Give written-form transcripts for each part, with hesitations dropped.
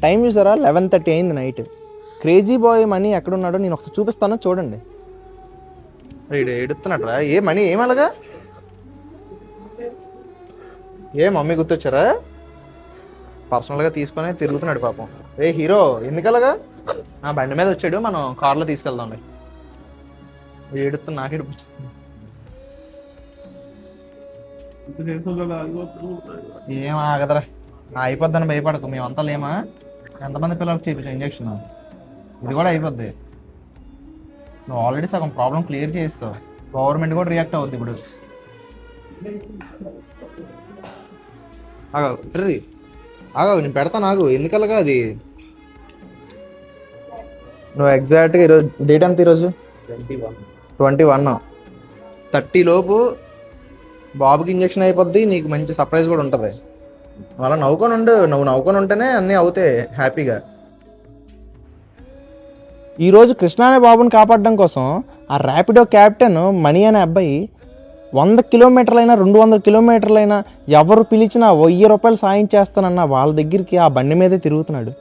Time చూసారా 11:30 అయింది night. Crazy boy money ఎక్కడున్నాడో నేను ఒకసారి చూపిస్తాను చూడండి. ఎడుతున్నాడు ఏ మనీ ఏమలాగా ఏ మమ్మీ గుర్తొచ్చారా? పర్సనల్గా తీసుకొని తిరుగుతున్నాడు పాపం. ఏ హీరో ఎందుకలాగా? బండి మీద వచ్చాడు, మనం కార్లో తీసుకెళ్దాం. ఏడుతున్నా, నాకు ఏడుపుచ్చింది. ఏం ఆగదరా, అయిపోద్దని భయపడకు, మేమంతా లేమా? ఎంతమంది పిల్లలకు చేయించాం ఇంజక్షన్, ఇది కూడా అయిపోద్ది. నువ్వు ఆల్రెడీ సగం ప్రాబ్లం క్లియర్ చేస్తావు, గవర్నమెంట్ కూడా రియాక్ట్ అవుద్ది ఇప్పుడు. ఆగావు నేను పెడతాను, ఆగు. ఎందుకలాగా అది? నువ్వు ఎగ్జాక్ట్గా ఈరోజు డేట్ ఎంత? ఈరోజు 21. 30 లోపు బాబుకి ఇంజక్షన్ అయిపోద్ది, నీకు మంచి సర్ప్రైజ్ కూడా ఉంటుంది. అలా నవ్వుకొని ఉండు, నువ్వు నవ్వుకొని ఉంటేనే అన్నీ అవుతాయి హ్యాపీగా. ఈరోజు కృష్ణ అనే బాబుని కాపాడడం కోసం ఆ ర్యాపిడో క్యాప్టెన్ మణి అనే అబ్బాయి 100 కిలోమీటర్లైనా 200 కిలోమీటర్లైనా ఎవరు పిలిచినా 1000 రూపాయలు సాయం చేస్తానన్న వాళ్ళ దగ్గరికి ఆ బండి మీదే తిరుగుతున్నాడు.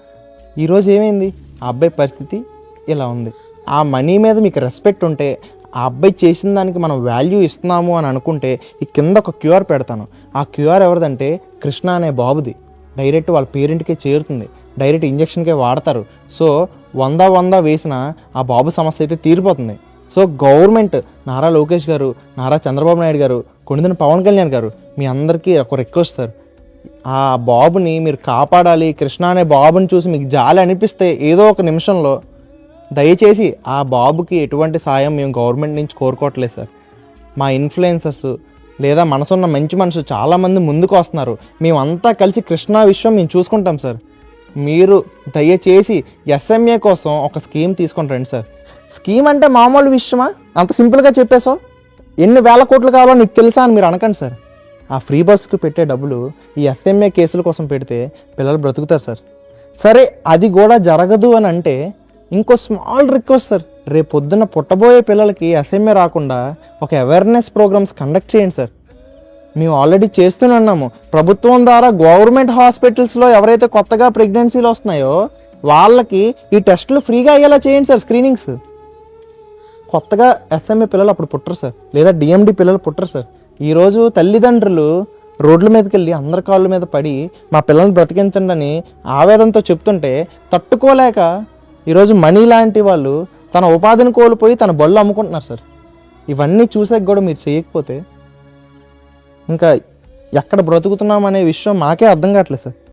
ఈరోజు ఏమైంది? ఆ అబ్బాయి పరిస్థితి ఇలా ఉంది. ఆ మనీ మీద మీకు రెస్పెక్ట్ ఉంటే, ఆ అబ్బాయి చేసిన దానికి మనం వాల్యూ ఇస్తున్నాము అని అనుకుంటే, ఈ కింద ఒక క్యూఆర్ పెడతాను. ఆ క్యూఆర్ ఎవరిదంటే కృష్ణ అనే బాబుది. డైరెక్ట్ వాళ్ళ పేరెంట్కే చేరుతుంది, డైరెక్ట్ ఇంజక్షన్కే వాడతారు. సో 100 వేసిన ఆ బాబు సమస్య అయితే తీరిపోతుంది. సో గవర్నమెంట్, నారా లోకేష్ గారు, నారా చంద్రబాబు నాయుడు గారు, కొణిదెల పవన్ కళ్యాణ్ గారు, మీ అందరికీ ఒక రిక్వెస్ట్ సార్, ఆ బాబుని మీరు కాపాడాలి. కృష్ణ అనే బాబుని చూసి మీకు జాలి అనిపిస్తే ఏదో ఒక నిమిషంలో దయచేసి ఆ బాబుకి ఎటువంటి సాయం మేము గవర్నమెంట్ నుంచి కోరుకోవట్లేదు సార్. మా ఇన్ఫ్లుయెన్సర్స్ లేదా మనసున్న మంచి మనుషులు చాలామంది ముందుకు వస్తున్నారు. మేమంతా కలిసి కృష్ణ విషయం మేము చూసుకుంటాం సార్. మీరు దయచేసి ఎస్ఎంఏ కోసం ఒక స్కీమ్ తీసుకొని రండి సార్. స్కీమ్ అంటే మామూలు విషయమా? అంత సింపుల్గా చెప్పేసావు. ఎన్ని వేల కోట్లు కావాలో నీకు తెలుసా అని మీరు అనకండి సార్. ఆ ఫ్రీ బస్సుకు పెట్టే డబ్బులు ఈ ఎఫ్ఎంఏ కేసుల కోసం పెడితే పిల్లలు బ్రతుకుతారు సార్. సరే అది కూడా జరగదు అని అంటే ఇంకో స్మాల్ రిక్వెస్ట్ సార్, రేపు పొద్దున్న పుట్టబోయే పిల్లలకి ఎఫ్ఎంఏ రాకుండా ఒక అవేర్నెస్ ప్రోగ్రామ్స్ కండక్ట్ చేయండి సార్. మేము ఆల్రెడీ చేస్తూనే ఉన్నాము. ప్రభుత్వం ద్వారా గవర్నమెంట్ హాస్పిటల్స్లో ఎవరైతే కొత్తగా ప్రెగ్నెన్సీలు వస్తున్నాయో వాళ్ళకి ఈ టెస్టులు ఫ్రీగా అయ్యేలా చేయండి సార్. స్క్రీనింగ్స్ కొత్తగా ఎఫ్ఎంఏ పిల్లలు అప్పుడు పుట్టరు సార్, లేదా డిఎండి పిల్లలు పుట్టరు సార్. ఈరోజు తల్లిదండ్రులు రోడ్ల మీదకి వెళ్ళి అందరి కాళ్ళ మీద పడి మా పిల్లల్ని బ్రతికించండి అని ఆవేదనతో చెప్తుంటే తట్టుకోలేక ఈరోజు మనీ లాంటి వాళ్ళు తన ఉపాధిని కోల్పోయి తన బళ్ళు అమ్ముకుంటున్నారు సార్. ఇవన్నీ చూసాక కూడా మీరు చేయకపోతే ఇంకా ఎక్కడ బ్రతుకుతున్నాం అనే విషయం మాకే అర్థం కావట్లేదు సార్.